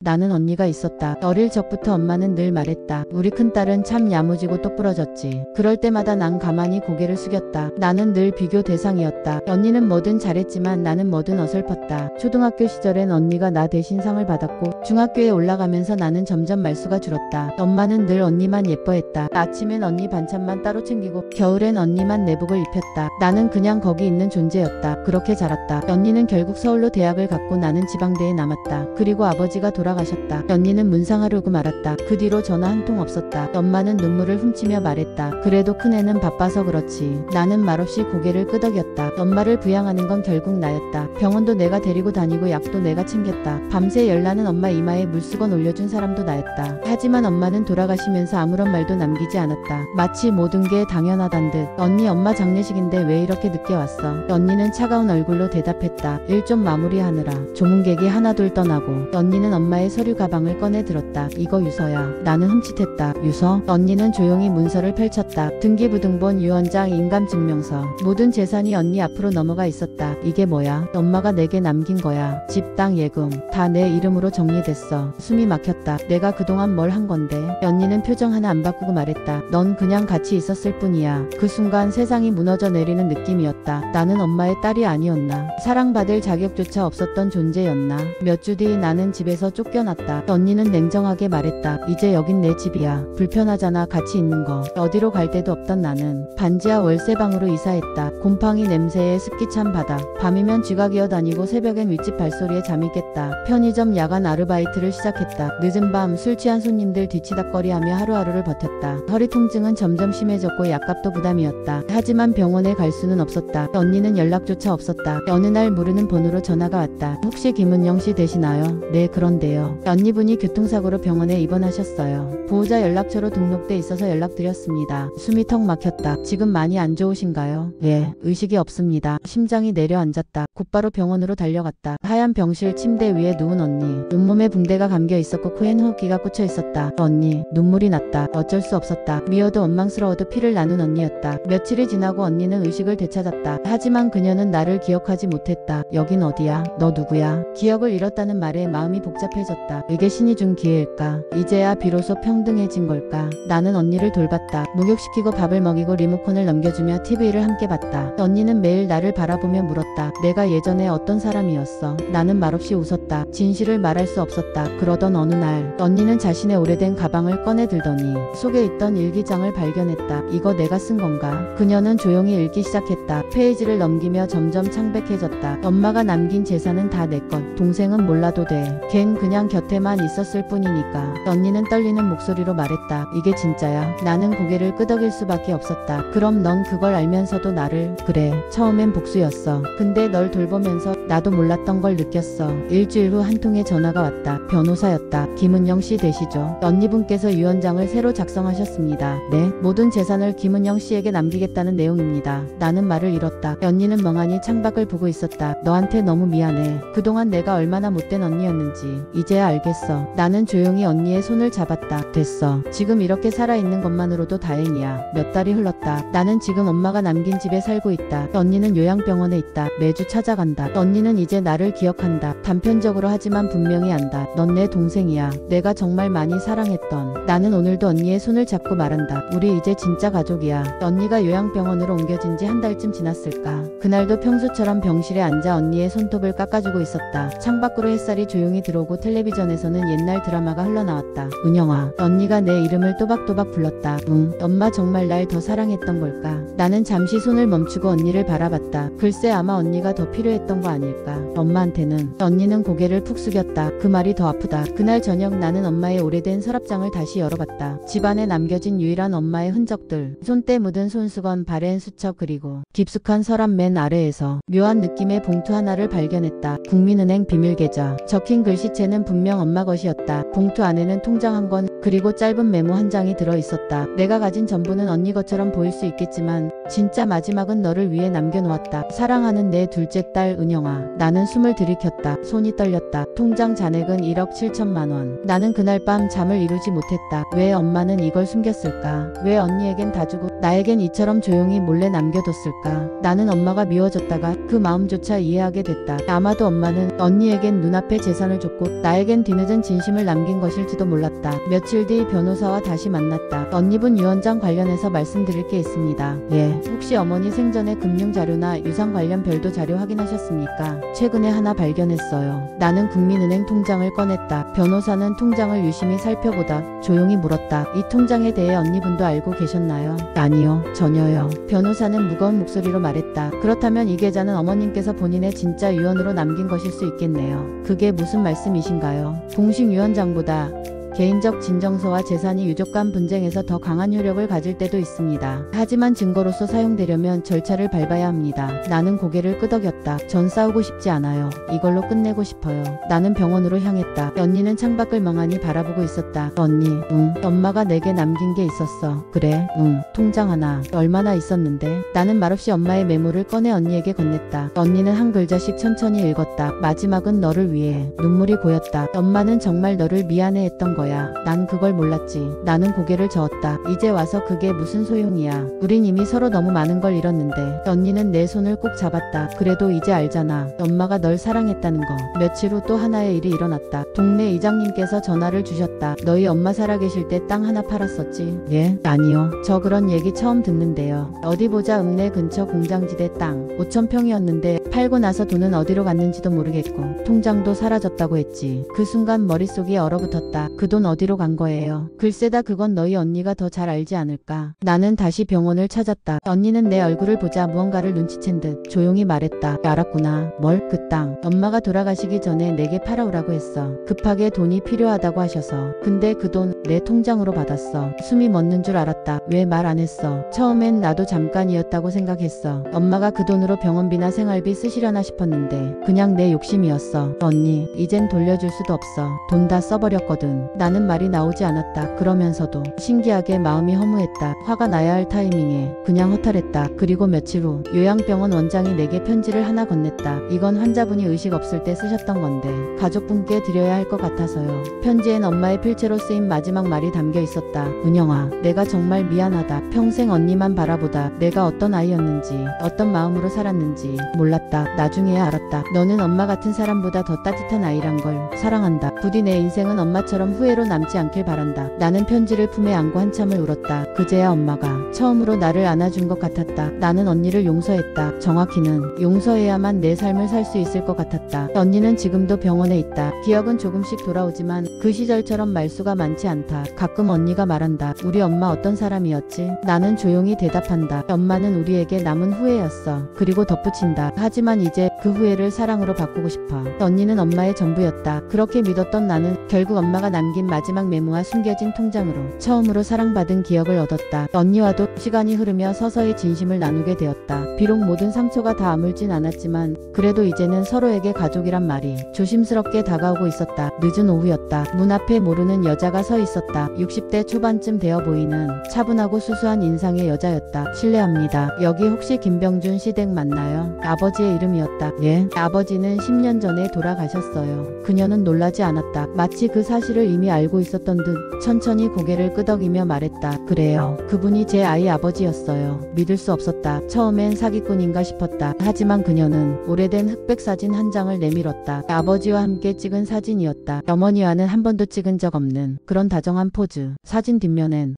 나는 언니가 있었다. 어릴 적부터 엄마는 늘 말했다. 우리 큰딸은 참 야무지고 똑부러졌지. 그럴 때마다 난 가만히 고개를 숙였다. 나는 늘 비교 대상이었다. 언니는 뭐든 잘했지만 나는 뭐든 어설펐다. 초등학교 시절엔 언니가 나 대신 상을 받았고 중학교에 올라가면서 나는 점점 말수가 줄었다. 엄마는 늘 언니만 예뻐했다. 아침엔 언니 반찬만 따로 챙기고 겨울엔 언니만 내복을 입혔다. 나는 그냥 거기 있는 존재였다. 그렇게 자랐다. 언니는 결국 서울로 대학을 갔고 나는 지방대에 남았다. 그리고 아버지가 돌아가셨다. 언니는 문상하려고 말았다. 그 뒤로 전화 한 통 없었다. 엄마는 눈물을 훔치며 말했다. 그래도 큰애는 바빠서 그렇지. 나는 말없이 고개를 끄덕였다. 엄마를 부양하는 건 결국 나였다. 병원도 내가 데리고 다니고 약도 내가 챙겼다. 밤새 열나는 엄마 이마에 물수건 올려준 사람도 나였다. 하지만 엄마는 돌아가시면서 아무런 말도 남기지 않았다. 마치 모든 게 당연하단 듯. 언니 엄마 장례식인데 왜 이렇게 늦게 왔어? 언니는 차가운 얼굴로 대답했다. 일 좀 마무리하느라. 조문객이 하나둘 떠나고 언니는 엄마의 서류 가방을 꺼내 들었다. 이거 유서야. 나는 흠칫했다. 유서? 언니는 조용히 문서를 펼쳤다. 등기부등본, 유언장, 인감증명서. 모든 재산이 언니 앞으로 넘어가 있었다. 이게 뭐야? 엄마가 내게 남긴 거야. 집, 땅, 예금 다 내 이름으로 정리됐어. 숨이 막혔다. 내가 그동안 뭘 한 건데? 언니는 표정 하나 안 바꾸고 말했다. 넌 그냥 같이 있었을 뿐이야. 그 순간 세상이 무너져 내리는 느낌이었다. 나는 엄마의 딸이 아니었나? 사랑받을 자격조차 없었던 존재였나? 몇 주 뒤 나는 집에서 쫓겨났다. 언니는 냉정하게 말했다. 이제 여긴 내 집이야. 불편하잖아 같이 있는 거. 어디로 갈 데도 없던 나는 반지하 월세방으로 이사했다. 곰팡이 냄새에 습기 찬 바닥. 밤이면 쥐가 기어다니고 새벽엔 윗집 발소리에 잠이 깼다. 편의점 야간 아르바이트를 시작했다. 늦은 밤 술 취한 손님들 뒤치다꺼리하며 하루하루를 버텼다. 허리 통증은 점점 심해졌고 약값도 부담이었다. 하지만 병원에 갈 수는 없었다. 언니는 연락조차 없었다. 어느 날 모르는 번호로 전화가 왔다. 혹시 김은영 씨 되시나요? 네, 그런데요. 언니분이 교통사고로 병원에 입원하셨어요. 보호자 연락처로 등록돼 있어서 연락드렸습니다. 숨이 턱 막혔다. 지금 많이 안 좋으신가요? 예, 의식이 없습니다. 심장이 내려앉았다. 곧바로 병원으로 달려갔다. 하얀 병실 침대 위에 누운 언니. 온몸에 붕대가 감겨 있었고 코엔 호흡기가 꽂혀 있었다. 언니, 눈물이 났다. 어쩔 수 없었다. 미워도 원망스러워도 피를 나눈 언니였다. 며칠이 지나고 언니는 의식을 되찾았다. 하지만 그녀는 나를 기억하지 못했다. 여긴 어디야? 너 누구야? 기억을 잃었다는 말에 마음이 복잡해졌다. 이게 신이 준 기회일까? 이제야 비로소 평등해진 걸까? 나는 언니를 돌봤다. 목욕시키고 밥을 먹이고 리모컨을 넘겨주며 TV를 함께 봤다. 언니는 매일 나를 바라보며 물었다. 내가 예전에 어떤 사람이었어? 나는 말없이 웃었다. 진실을 말할 수 없었다. 그러던 어느 날 언니는 자신의 오래된 가방을 꺼내 들더니 속에 있던 일기장을 발견했다. 이거 내가 쓴 건가? 그녀는 조용히 읽기 시작했다. 페이지를 넘기며 점점 창백해졌다. 엄마가 남긴 재산은 다 내 것. 동생은 몰라도 돼. 걘 그냥 곁에만 있었을 뿐이니까. 언니는 떨리는 목소리로 말했다. 이게 진짜야? 나는 고개를 끄덕일 수밖에 없었다. 그럼 넌 그걸 알면서도 나를? 그래, 처음엔 복수였어. 근데 널 돌보면서 나도 몰랐던 걸 느꼈어. 일주일 후 한 통의 전화가 왔다. 변호사였다. 김은영 씨 되시죠? 언니분께서 유언장을 새로 작성하셨습니다. 네, 모든 재산을 김은영 씨에게 남기겠다는 내용입니다. 나는 말을 잃었다. 언니는 멍하니 창밖을 보고 있었다. 너한테 너무 미안해. 그동안 내가 얼마나 못된 언니였는지 이제야 알겠어. 나는 조용히 언니의 손을 잡았다. 됐어. 지금 이렇게 살아있는 것만으로도 다행이야. 몇 달이 흘렀다. 나는 지금 엄마가 남긴 집에 살고 있다. 언니는 요양병원에 있다. 매주 찾아간다. 언니는 이제 나를 기억한다. 단편적으로 하지만 분명히 안다. 넌 내 동생이야. 내가 정말 많이 사랑했던. 나는 오늘도 언니의 손을 잡고 말한다. 우리 이제 진짜 가족이야. 언니가 요양병원으로 옮겨진 지 한 달쯤 지났을까. 그날도 평소처럼 병실에 앉아 언니의 손톱을 깎아주고 있었다. 창밖으로 햇살이 조용히 들어오고 텔레비전에서는 옛날 드라마가 흘러나왔다. 은영아, 언니가 내 이름을 또박또박 불렀다. 응, 엄마 정말 날 더 사랑했던 걸까? 나는 잠시 손을 멈추고 언니를 바라봤다. 글쎄 아마 언니가 더 필요했던 거 아닐까. 엄마한테는. 언니는 고개를 푹 숙였다. 그 말이 더 아프다. 그날 저녁 나는 엄마의 오래된 서랍장을 다시 열어봤다. 집안에 남겨진 유일한 엄마의 흔적들. 손때 묻은 손수건, 바랜 수첩 그리고 깊숙한 서랍 맨 아래에서 묘한 느낌의 봉투 하나를 발견했다. 국민은행 비밀계좌. 적힌 글씨체는 분명 엄마 것이었다. 봉투 안에는 통장 한 권, 그리고 짧은 메모 한 장이 들어 있었다. 내가 가진 전부는 언니 것처럼 보일 수 있겠지만 진짜 마지막은 너를 위해 남겨놓았다. 사랑하는 내 둘째 딸 은영아. 나는 숨을 들이켰다. 손이 떨렸다. 통장 잔액은 1억 7천만 원. 나는 그날 밤 잠을 이루지 못했다. 왜 엄마는 이걸 숨겼을까? 왜 언니에겐 다 주고 나에겐 이처럼 조용히 몰래 남겨뒀을까? 나는 엄마가 미워졌다가 그 마음조차 이해하게 됐다. 아마도 엄마는 언니에겐 눈앞에 재산을 줬고 나에겐 뒤늦은 진심을 남긴 것일지도 몰랐다. 며칠 뒤 변호사와 다시 만났다. 언니분 유언장 관련해서 말씀드릴 게 있습니다. 예. 혹시 어머니 생전에 금융자료나 유산 관련 별도 자료 확인하셨습니까? 최근에 하나 발견했어요. 나는 국민은행 통장을 꺼냈다. 변호사는 통장을 유심히 살펴보다 조용히 물었다. 이 통장에 대해 언니분도 알고 계셨나요? 아니요. 전혀요. 변호사는 무거운 목소리로 말했다. 그렇다면 이 계좌는 어머님께서 본인의 진짜 유언으로 남긴 것일 수 있겠네요. 그게 무슨 말씀이신가요? 공식 유언장보다 개인적 진정서와 재산이 유족 간 분쟁에서 더 강한 효력을 가질 때도 있습니다. 하지만 증거로서 사용되려면 절차를 밟아야 합니다. 나는 고개를 끄덕였다. 전 싸우고 싶지 않아요. 이걸로 끝내고 싶어요. 나는 병원으로 향했다. 언니는 창밖을 멍하니 바라보고 있었다. 언니, 응. 엄마가 내게 남긴 게 있었어. 그래, 응. 통장 하나. 얼마나 있었는데? 나는 말없이 엄마의 메모를 꺼내 언니에게 건넸다. 언니는 한 글자씩 천천히 읽었다. 마지막은 너를 위해. 눈물이 고였다. 엄마는 정말 너를 미안해했던 거야. 난 그걸 몰랐지. 나는 고개를 저었다. 이제 와서 그게 무슨 소용이야. 우린 이미 서로 너무 많은 걸 잃었는데. 언니는 내 손을 꼭 잡았다. 그래도 이제 알잖아. 엄마가 널 사랑했다는 거. 며칠 후 또 하나의 일이 일어났다. 동네 이장님께서 전화를 주셨다. 너희 엄마 살아계실 때 땅 하나 팔았었지? 예? 아니요. 저 그런 얘기 처음 듣는데요. 어디 보자. 읍내 근처 공장지대 땅 5,000평이었는데 팔고 나서 돈은 어디로 갔는지도 모르겠고 통장도 사라졌다고 했지. 그 순간 머릿속이 얼어붙었다. 그 돈 어디로 간 거예요? 글쎄다. 그건 너희 언니가 더 잘 알지 않을까? 나는 다시 병원을 찾았다. 언니는 내 얼굴을 보자 무언가를 눈치챈 듯 조용히 말했다. 알았구나. 뭘? 그 땅. 엄마가 돌아가시기 전에 내게 팔아오라고 했어. 급하게 돈이 필요하다고 하셔서. 근데 그 돈 내 통장으로 받았어. 숨이 멎는 줄 알았다. 왜 말 안 했어? 처음엔 나도 잠깐이었다고 생각했어. 엄마가 그 돈으로 병원비나 생활비 쓰시려나 싶었는데 그냥 내 욕심이었어. 언니, 이젠 돌려줄 수도 없어. 돈 다 써버렸거든. 나는 말이 나오지 않았다. 그러면서도 신기하게 마음이 허무했다. 화가 나야 할 타이밍에 그냥 허탈했다. 그리고 며칠 후 요양병원 원장이 내게 편지를 하나 건넸다. 이건 환자분이 의식 없을 때 쓰셨던 건데 가족분께 드려야 할 것 같아서요. 편지엔 엄마의 필체로 쓰인 마지막 말이 담겨 있었다. 은영아, 내가 정말 미안하다. 평생 언니만 바라보다 내가 어떤 아이였는지 어떤 마음으로 살았는지 몰랐다. 나중에야 알았다. 너는 엄마 같은 사람보다 더 따뜻한 아이란 걸. 사랑한다. 부디 내 인생은 엄마처럼 후회로 남지 않길 바란다. 나는 편지를 품에 안고 한참을 울었다. 그제야 엄마가 처음으로 나를 안아준 것 같았다. 나는 언니를 용서했다. 정확히는 용서해야만 내 삶을 살 수 있을 것 같았다. 언니는 지금도 병원에 있다. 기억은 조금씩 돌아오지만 그 시절처럼 말수가 많지 않다. 가끔 언니가 말한다. 우리 엄마 어떤 사람이었지? 나는 조용히 대답한다. 엄마는 우리에게 남은 후회였어. 그리고 덧붙인다. 하지만 이제 그 후회를 사랑으로 바꾸고 싶어. 언니는 엄마의 전부였다. 그렇게 믿었던 나는 결국 엄마가 남긴 마지막 메모와 숨겨진 통장으로 처음으로 사랑받은 기억을 얻었다. 언니와도 시간이 흐르며 서서히 진심을 나누게 되었다. 비록 모든 상처가 다 아물진 않았지만 그래도 이제는 서로에게 가족이란 말이 조심스럽게 다가오고 있었다. 늦은 오후였다. 문 앞에 모르는 여자가 서 있었다. 60대 초반쯤 되어 보이는 차분하고 수수한 인상의 여자였다. 실례합니다. 여기 혹시 김병준 씨 댁 맞나요? 아버지의 이름이었다. 예. 아버지는 10년 전에 돌아가셨어요. 그녀는 놀라지 않았다. 마치 그 사실을 이미 알고 있었던 듯 천천히 고개를 끄덕이며 말했다. 그래요. 그분이 제 아이 아버지였어요. 믿을 수 없었다. 처음엔 사기꾼인가 싶었다. 하지만 그녀는 오래된 흑백 사진 한 장을 내밀었다. 아버지와 함께 찍은 사진이었다. 어머니와는 한 번도 찍은 적 없는 그런 다정한 포즈. 사진 뒷면엔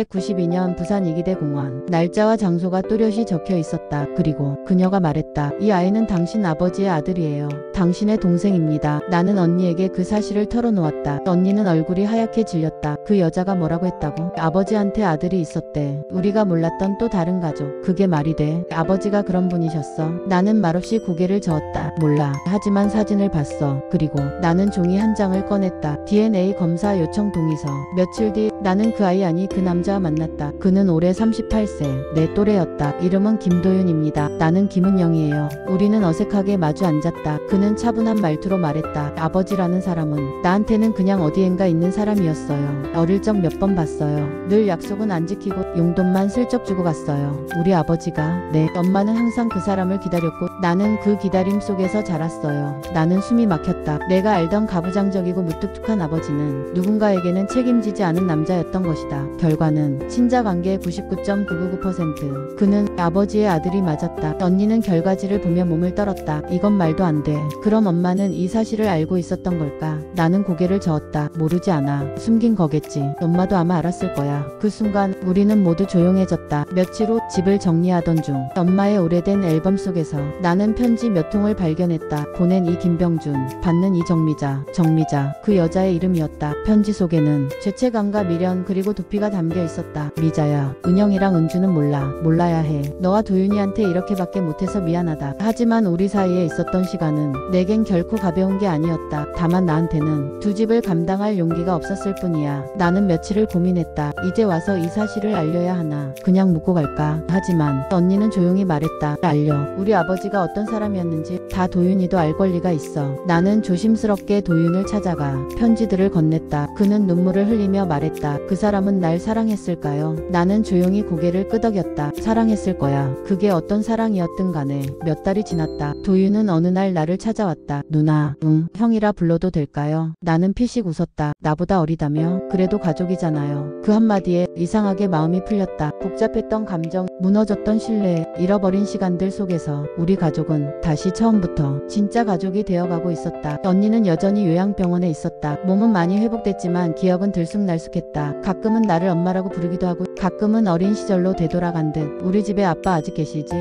1992년 부산 이기대 공원 날짜와 장소가 또렷이 적혀 있었다. 그리고 그녀가 말했다. 이 아이는 당신 아버지의 아들이에요. 당신의 동생입니다. 나는 언니에게 그 사실을 털어놓았다. 언니는 얼굴이 하얗게 질렸다. 그 여자가 뭐라고 했다고? 아버지한테 아들이 있었대. 우리가 몰랐던 또 다른 가족. 그게 말이 돼? 아버지가 그런 분이셨어? 알았어? 나는 말없이 고개를 저었다. 몰라. 하지만 사진을 봤어. 그리고 나는 종이 한 장을 꺼냈다. DNA 검사 요청 동의서. 며칠 뒤 나는 그 아이 아니 그 남자와 만났다. 그는 올해 38세. 내 또래였다. 이름은 김도윤입니다. 나는 김은영이에요. 우리는 어색하게 마주 앉았다. 그는 차분한 말투로 말했다. 아버지라는 사람은 나한테는 그냥 어디엔가 있는 사람이었어요. 어릴 적 몇 번 봤어요. 늘 약속은 안 지키고 용돈만 슬쩍 주고 갔어요. 우리 아버지가. 네. 엄마는 항상 그 사람을 기다렸고 나는 그 기다림 속에서 자랐어요. 나는 숨이 막혔다. 내가 알던 가부장적이고 무뚝뚝한 아버지는 누군가에게는 책임지지 않은 남자였던 것이다. 결과는 친자관계의 99.999%. 그는 아버지의 아들이 맞았다. 언니는 결과지를 보며 몸을 떨었다. 이건 말도 안 돼. 그럼 엄마는 이 사실을 알고 있었던 걸까? 나는 고개를 저었다. 모르지 않아. 숨긴 거겠지. 엄마도 아마 알았을 거야. 그 순간 우리는 모두 조용해졌다. 며칠 후 집을 정리하던 중 엄마의 오래된 앨범 속에서 나는 편지 몇 통을 발견했다. 보낸 이 김병준, 받는 이 정미자. 정미자, 그 여자의 이름이었다. 편지 속에는 죄책감과 미련 그리고 도피가 담겨 있었다. 미자야, 은영이랑 은주는 몰라. 몰라야 해. 너와 도윤이한테 이렇게밖에 못해서 미안하다. 하지만 우리 사이에 있었던 시간은 내겐 결코 가벼운 게 아니었다. 다만 나한테는 두 집을 감당할 용기가 없었을 뿐이야. 나는 며칠을 고민했다. 이제 와서 이 사실을 알려야 하나. 그냥 묻고 갈까. 하지만 언니는 조용히 말했다. 알려. 우리 아버지가 어떤 사람이었는지 다 도윤이도 알 권리가 있어. 나는 조심스럽게 도윤을 찾아가 편지들을 건넸다. 그는 눈물을 흘리며 말했다. 그 사람은 날 사랑했을까요? 나는 조용히 고개를 끄덕였다. 사랑했을 거야. 그게 어떤 사랑이었든 간에. 몇 달이 지났다. 도윤은 어느 날 나를 찾아왔다. 누나, 응, 형이라 불러도 될까요? 나는 피식 웃었다. 나보다 어리다며? 그래도 가족이잖아요. 그 한마디에 이상하게 마음이 풀렸다. 복잡했던 감정, 무너졌던 신뢰, 잃어버린 시간들 속에서 우리 가족은 다시 처음부터 진짜 가족이 되어가고 있었다. 언니는 여전히 요양병원에 있었다. 몸은 많이 회복됐지만 기억은 들쑥날쑥했다. 가끔은 나를 엄마라고 부르기도 하고 가끔은 어린 시절로 되돌아간 듯 우리 집에 아빠 아직 계시지?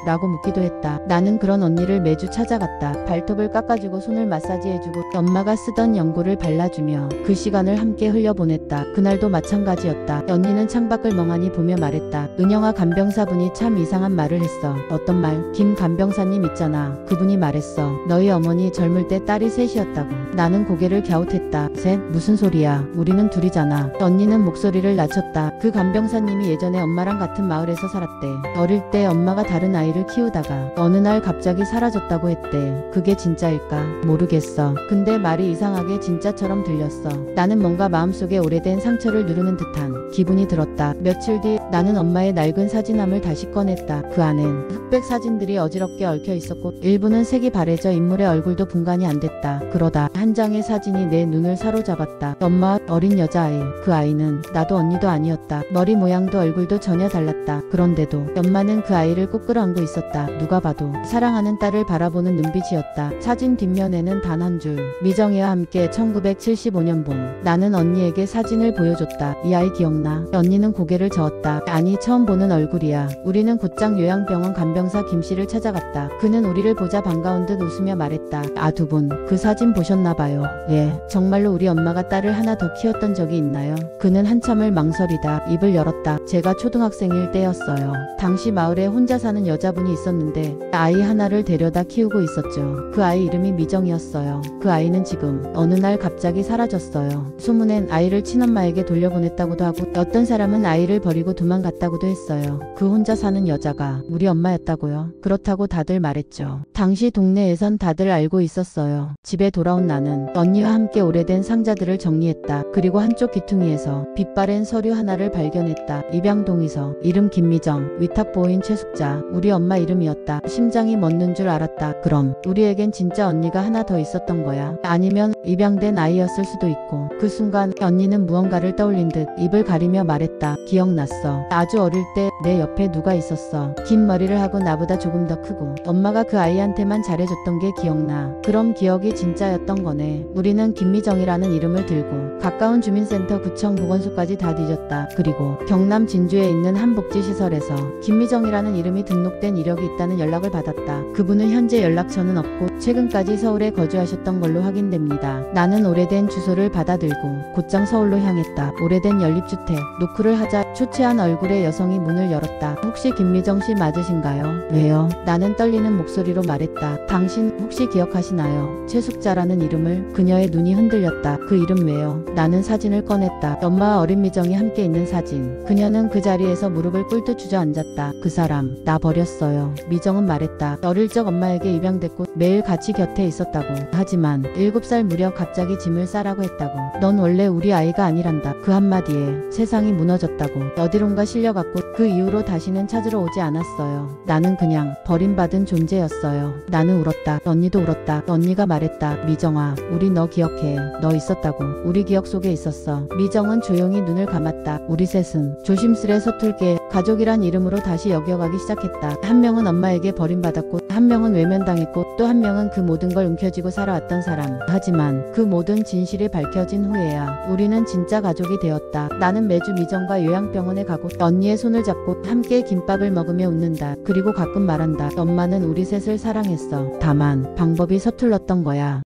라고 묻기도 했다. 나는 그런 언니를 매주 찾아갔다. 발톱을 깎아주고 손을 마사지해주고 엄마가 쓰던 연고를 발라주며 그 시간을 함께 흘려보냈다. 그날도 마찬가지였다. 언니는 창밖을 멍하니 보며 말했다. 은영아, 간병사분이 참 이상한 말을 했어. 어떤 말? 김 간병사님 있잖아. 그분이 말했어. 너희 어머니 젊을 때 딸이 셋이었다고. 나는 고개를 갸웃했다. 셋? 무슨 소리야. 우리는 둘이잖아. 언니는 목소리를 낮췄다. 그 간병사님이 예전에 엄마랑 같은 마을에서 살았대. 어릴 때 엄마가 다른 아이를 키우다가 어느 날 갑자기 사라졌다고 했대. 그게 진짜일까? 모르겠어. 근데 말이 이상하게 진짜처럼 들렸어. 나는 뭔가 마음속에 오래된 상처를 누르는 듯한 기분이 들었다. 며칠 뒤 나는 엄마의 낡은 사진함을 다시 꺼냈다. 그 안엔 흑백 사진들이 어지럽게 얽혀 있었고 일부는 색이 바래져 인물의 얼굴도 분간이 안 됐다. 그러다 한 장의 사진이 내 눈을 사로잡았다. 엄마, 어린 여자아이. 그 아이는 나도 언니도 아니었다. 머리 모양도 얼굴도 전혀 달랐다. 그런데도 엄마는 그 아이를 꼭 끌어안고 있었다. 누가 봐도 사랑하는 딸을 바라보는 눈빛이었다. 사진 뒷면에는 단 한 줄. 미정이와 함께 1975년 봄. 나는 언니에게 사진을 보여줬다. 이 아이 기억나? 언니는 고개를 저었다. 아니, 처음 보는 얼굴이야. 우리는 곧장 요양병원 간병사 김씨를 찾아갔다. 그는 우리를 보자 반가운 듯 웃으며 말했다. 아, 두 분 그 사진 보셨나봐요. 예, 정말로 우리 엄마가 딸을 하나 더 키웠던 적이 있나요? 그는 한참을 망설이다 입을 열었다. 제가 초등학생일 때였어요. 당시 마을에 혼자 사는 여자분이 있었는데 아이 하나를 데려다 키우고 있었죠. 그 아이 이름이 미정이었어요. 그 아이는 지금 어느 날 갑자기 사라졌어요. 소문엔 아이를 친엄마에게 돌려보냈다고도 하고 어떤 사람은 아이를 버리고 도망갔다고도 했어요. 그 혼자 사는 여자가 우리 엄마였다고요. 그렇다고 다들 말했죠. 당시 동네에선 다들 알고 있었어요. 집에 돌아온 나는 언니와 함께 오래된 상자들을 정리했다. 그리고 한쪽 귀퉁이에서 빛바랜 서류 하나를 발견했다. 입양동의서. 이름 김미정. 위탁보호인 최숙자. 우리 엄마 이름이었다. 심장이 멎는 줄 알았다. 그럼 우리에겐 진짜 언니가 하나 더 있었던 거야. 아니면 입양된 아이였을 수도 있고. 그 순간 언니는 무언가를 떠올린 듯 입을 가리며 말했다. 기억났어. 아주 어릴 때 내 옆에 누가 있었어. 긴 머리를 하고 나보다 조금 더 크고 엄마가 그 아이한테만 잘해줬던 게 기억나. 그럼 기억이 진짜였던 거네. 우리는 김미정이라는 이름을 들고 가까운 주민센터, 구청, 보건소까지 다 뒤졌다. 그리고 경남 진주에 있는 한 복지시설에서 김미정이라는 이름이 등록된 잘못된 이력이 있다는 연락을 받았다. 그분은 현재 연락처는 없고 최근까지 서울에 거주하셨던 걸로 확인됩니다. 나는 오래된 주소를 받아들고 곧장 서울로 향했다. 오래된 연립주택. 노크를 하자 초췌한 얼굴의 여성이 문을 열었다. 혹시 김미정 씨 맞으신가요? 왜요? 나는 떨리는 목소리로 말했다. 당신 혹시 기억하시나요? 최숙자라는 이름을. 그녀의 눈이 흔들렸다. 그 이름 왜요? 나는 사진을 꺼냈다. 엄마와 어린 미정이 함께 있는 사진. 그녀는 그 자리에서 무릎을 꿇듯 주저앉았다. 그 사람 나 버렸어요. 미정은 말했다. 어릴 적 엄마에게 입양됐고 매일 같이 곁에 있었다고. 하지만 7살 무렵 갑자기 짐을 싸라고 했다고. 넌 원래 우리 아이가 아니란다. 그 한마디에 세상이 무너졌다고. 어디론가 실려갔고 그 이후로 다시는 찾으러 오지 않았어요. 나는 그냥 버림받은 존재였어요. 나는 울었다. 언니도 울었다. 언니가 말했다. 미정아, 우리 너 기억해. 너 있었다고. 우리 기억 속에 있었어. 미정은 조용히 눈을 감았다. 우리 셋은 조심스레 서툴게 가족이란 이름으로 다시 여겨가기 시작했다. 한 명은 엄마에게 버림받았고 한 명은 외면당했고 또 한 명은 그 모든 걸 움켜쥐고 살아왔던 사람. 하지만 그 모든 진실이 밝혀진 후에야 우리는 진짜 가족이 되었다. 나는 매주 미정과 요양병원에 가고 언니의 손을 잡고 함께 김밥을 먹으며 웃는다. 그리고 가끔 말한다. 엄마는 우리 셋을 사랑했어. 다만 방법이 서툴렀던 거야.